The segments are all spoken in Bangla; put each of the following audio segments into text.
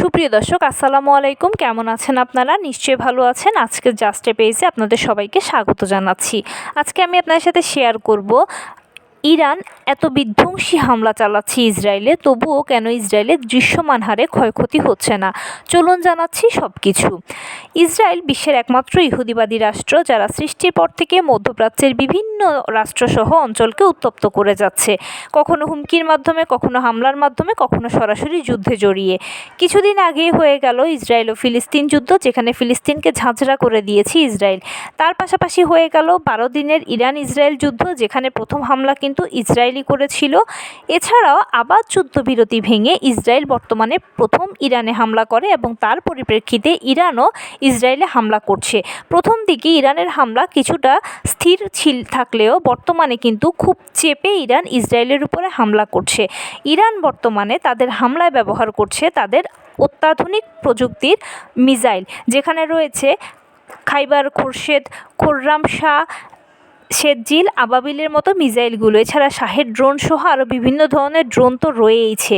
সুপ্রিয় দর্শক, আসসালামু আলাইকুম। কেমন আছেন আপনারা? নিশ্চয়ই ভালো আছেন। আজকের জাস্টে পেজে আপনাদের সবাইকে স্বাগত জানাচ্ছি। আজকে আমি আপনাদের সাথে শেয়ার করব ইরান এত বিধ্বংসী হামলা চালাচ্ছে ইসরায়েলে, তবুও কেন ইসরায়েলের দৃশ্যমান হারে ক্ষয়ক্ষতি হচ্ছে না। চলুন জানাচ্ছি সব কিছু। ইসরায়েল বিশ্বের একমাত্র ইহুদিবাদী রাষ্ট্র, যারা সৃষ্টির পর থেকে মধ্যপ্রাচ্যের বিভিন্ন রাষ্ট্রসহ অঞ্চলকে উত্তপ্ত করে যাচ্ছে, কখনো হুমকির মাধ্যমে, কখনো হামলার মাধ্যমে, কখনো সরাসরি যুদ্ধে জড়িয়ে। কিছুদিন আগেই হয়ে গেল ইসরায়েল ও ফিলিস্তিন যুদ্ধ, যেখানে ফিলিস্তিনকে ঝাঁঝরা করে দিয়েছে ইসরায়েল। তার পাশাপাশি হয়ে গেল 12 দিনের ইরান ইসরায়েল যুদ্ধ, যেখানে প্রথম হামলা কিন্তু ইসরায়েলই করেছিল। এছাড়াও আবার যুদ্ধবিরতি ভেঙে ইসরায়েল বর্তমানে প্রথম ইরানে হামলা করে এবং তার পরিপ্রেক্ষিতে ইরানও ইসরায়েলে হামলা করছে। প্রথম দিকে ইরানের হামলা কিছুটা স্থির থাকলেও বর্তমানে কিন্তু খুব চেপে ইরান ইসরায়েলের উপরে হামলা করছে। ইরান বর্তমানে তাদের হামলায় ব্যবহার করছে তাদের অত্যাধুনিক প্রযুক্তির মিসাইল, যেখানে রয়েছে খাইবার খোরশেদ, খোররাম শাহ, শেরজিল, আবাবিলের মতো মিসাইলগুলো। এছাড়া শাহেদ ড্রোন সহ আরও বিভিন্ন ধরনের ড্রোন তো রয়েইছে।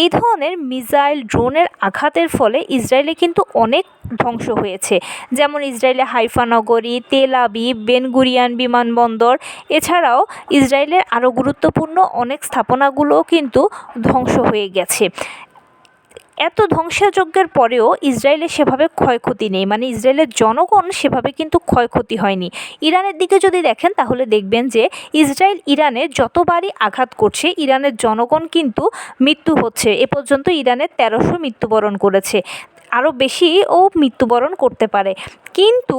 এই ধরনের মিসাইল ড্রোনের আঘাতের ফলে ইসরায়েলে কিন্তু অনেক ধ্বংস হয়েছে, যেমন ইসরায়েলে হাইফা নগরী, তেল আবিব, বেন গুরিয়ান বিমানবন্দর, এছাড়াও ইসরায়েলের আরও গুরুত্বপূর্ণ অনেক স্থাপনাগুলোও কিন্তু ধ্বংস হয়ে গেছে। এত ধ্বংসযজ্ঞের পরেও ইসরায়েলের সেভাবে ক্ষয়ক্ষতি নেই, মানে ইসরায়েলের জনগণ সেভাবে কিন্তু ক্ষয়ক্ষতি হয়নি। ইরানের দিকে যদি দেখেন তাহলে দেখবেন যে ইসরায়েল ইরানে যতবারই আঘাত করছে, ইরানের জনগণ কিন্তু মৃত্যু হচ্ছে। এ পর্যন্ত ইরানের 1300 মৃত্যুবরণ করেছে, আরও বেশিও মৃত্যুবরণ করতে পারে। কিন্তু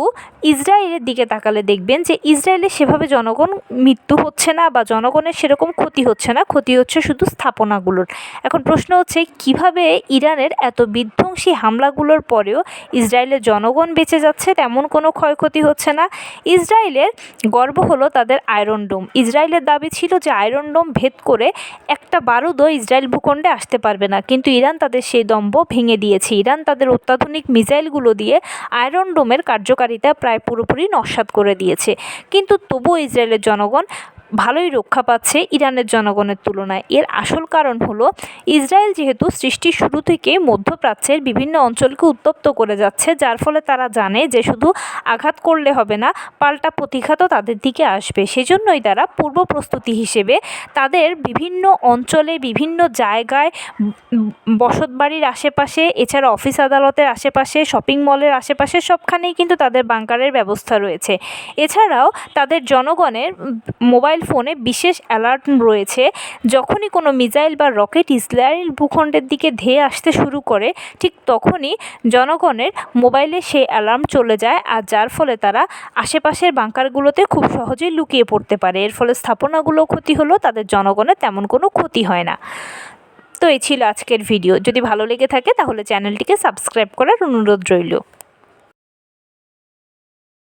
ইসরায়েলের দিকে তাকালে দেখবেন যে ইসরায়েলের সেভাবে জনগণ মৃত্যু হচ্ছে না বা জনগণের সেরকম ক্ষতি হচ্ছে না, ক্ষতি হচ্ছে শুধু স্থাপনাগুলোর। এখন প্রশ্ন হচ্ছে, কিভাবে ইরানের এত বিধ্বংসী হামলাগুলোর পরেও ইসরায়েলের জনগণ বেঁচে যাচ্ছে, তেমন কোনো ক্ষয়ক্ষতি হচ্ছে না? ইসরায়েলের গর্ব হলো তাদের আয়রন ডোম। ইসরায়েলের দাবি ছিল যে আয়রন ডোম ভেদ করে একটা বারুদও ইসরায়েল ভূখণ্ডে আসতে পারবে না, কিন্তু ইরান তাদের সেই দম্ভ ভেঙে দিয়েছে। ইরান তাদের অত্যাধুনিক মিসাইলগুলো দিয়ে আয়রন ডোমের কার্যকারিতা প্রায় পুরোপুরি নস্যাৎ করে দিয়েছে। কিন্তু তবুও ইসরায়েলের জনগণ ভালোই রক্ষা পাচ্ছে ইরানের জনগণের তুলনায়। এর আসল কারণ হলো, ইসরায়েল যেহেতু সৃষ্টির শুরু থেকে মধ্যপ্রাচ্যের বিভিন্ন অঞ্চলকে উত্তপ্ত করে যাচ্ছে, যার ফলে তারা জানে যে শুধু আঘাত করলে হবে না, পাল্টা প্রতিঘাতও তাদের দিকে আসবে। সেজন্যই তারা পূর্ব প্রস্তুতি হিসেবে তাদের বিভিন্ন অঞ্চলে, বিভিন্ন জায়গায়, বসতবাড়ির আশেপাশে, এছাড়া অফিস আদালতের আশেপাশে, শপিং মলের আশেপাশে সবখানেই কিন্তু তাদের বাংকারের ব্যবস্থা রয়েছে। এছাড়াও তাদের জনগণের মোবাইল ফোনে বিশেষ অ্যালার্ট রয়েছে। যখনই কোনো মিসাইল বা রকেট ইসরায়েল ভূখণ্ডের দিকে ধেয়ে আসতে শুরু করে, ঠিক তখনই জনগণের মোবাইলে সেই অ্যালার্ম চলে যায়, আর যার ফলে তারা আশেপাশের বাংকারগুলোতে খুব সহজেই লুকিয়ে পড়তে পারে। এর ফলে স্থাপনাগুলো ক্ষতি হলো, তাদের জনগণের তেমন কোনো ক্ষতি হয় না। তো এই ছিল আজকের ভিডিও। যদি ভালো লেগে থাকে তাহলে চ্যানেলটিকে সাবস্ক্রাইব করার অনুরোধ রইল।